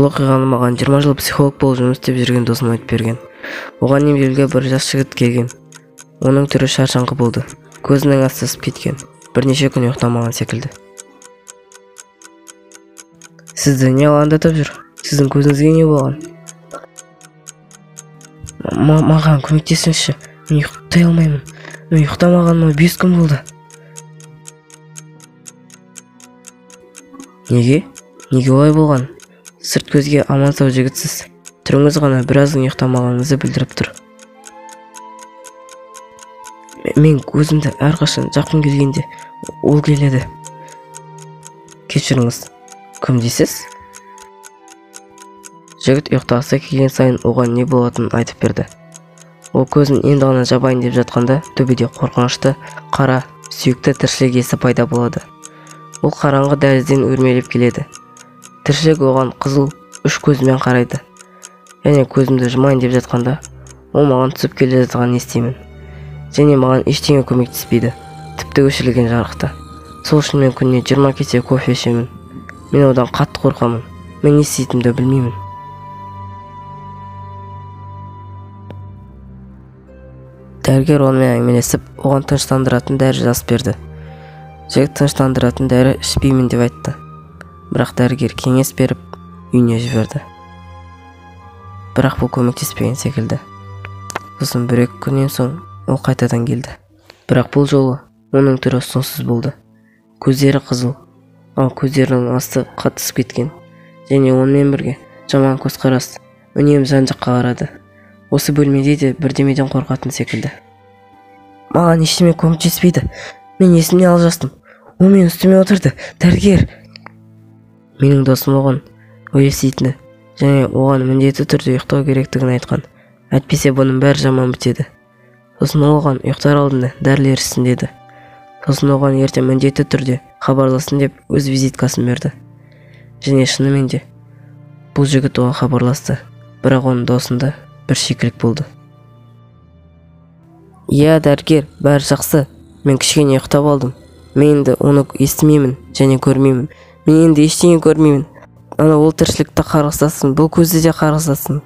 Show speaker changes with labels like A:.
A: Бұл оқиғаны маған 20 жыл психолог болып жұмыс істеп жүрген досым айтып берген. Оған емделуге бір жас жігіт келген. Оның түрі шаршаңқы болды. Көзінің асты ысып кеткен. Бірнеше күн ұйықтамаған секілді. Сізді не алаңдатып жүр? Сіздің көзіңізге не болған? Маған көмектесіңізші. Мен ұйықтай алмаймын. Мен ұйықтамағаныма 5 күн болды. Неге? Неге олай болған? Сырт көзге аман сау жігітсіз. Түріңіз ғана біраздан ұйықтамағаныңызды білдіріп тұр. Мен көзімді әрқашан жақын келгенде ол келеді. Кешіріңіз, кім дейсіз? Жігіт ұйықтағысы келген сайын оған не болатынын айтып берді. Ол көзін енді ғана жабайын деп жатқанда төбеде қорқынышты, қара, сүйікті тіршілік иесі пайда болады. Ол қараңғы дәлізден өрмелеп келеді. Тіршілік оған қызыл үш көзімен қарайды. Және көзімді жұмайын деп жатқанда, ол маған түсіп келе жатқанын естимін. Және маған ештеңе көмектеспейді. Тіпті өшірілген жарықта. Сол үшін мен күніне 20 кесе кофе ішемін. Мен одан қатты қорқамын. Мен не істейтінімді білмеймін. Дәрігер онымен әңгімелесіп, оған тыныштандыратын дәрі жазып берді. Жігіт тыныштандыратын дәрі ішпеймін деп айтты. Бірақ дәрігер кеңес беріп, үйіне жіберді. Бірақ бұл көмектеспеген секілді. Сосын 1-2 күннен соң ол қайтадан келді. Бірақ бұл жолы оның түрі сонсыз болды. Көздері қызыл, ал көздерінің асты қатысып кеткен. Және онымен бірге жаман көзқарас үнемі жан-жаққа қарады. Осы бөлмеде де бірдемеден қорқатын секілді. Маған ештеме көмектеспейді. Мен есімнен алжастым. Ол мен үстіме отырды. Дәрігер. Менің досым оған өлесейтіні және оған міндетті түрде ұйықтау керектігін айтқан. Әйтпесе бұның бәрі жаман бітеді. Сосын оған ұйықтар алдында дәрілер ішсін деді. Сосын оған ертең міндетті түрде хабарласын деп өз визиткасын берді. Және шынымен де бұл жігіт оған хабарласты. Бірақ оның досында бір шикілік болды. Иә, дәрігер, бәрі жақсы. Мен кішкене ұйықтап алдым. Мен енді оны естімеймін және көрмеймін. Мен енді ештеңе көрмеймін. Ана ол тіршілікті қарғысасын, бұл көзді де қарғысасын.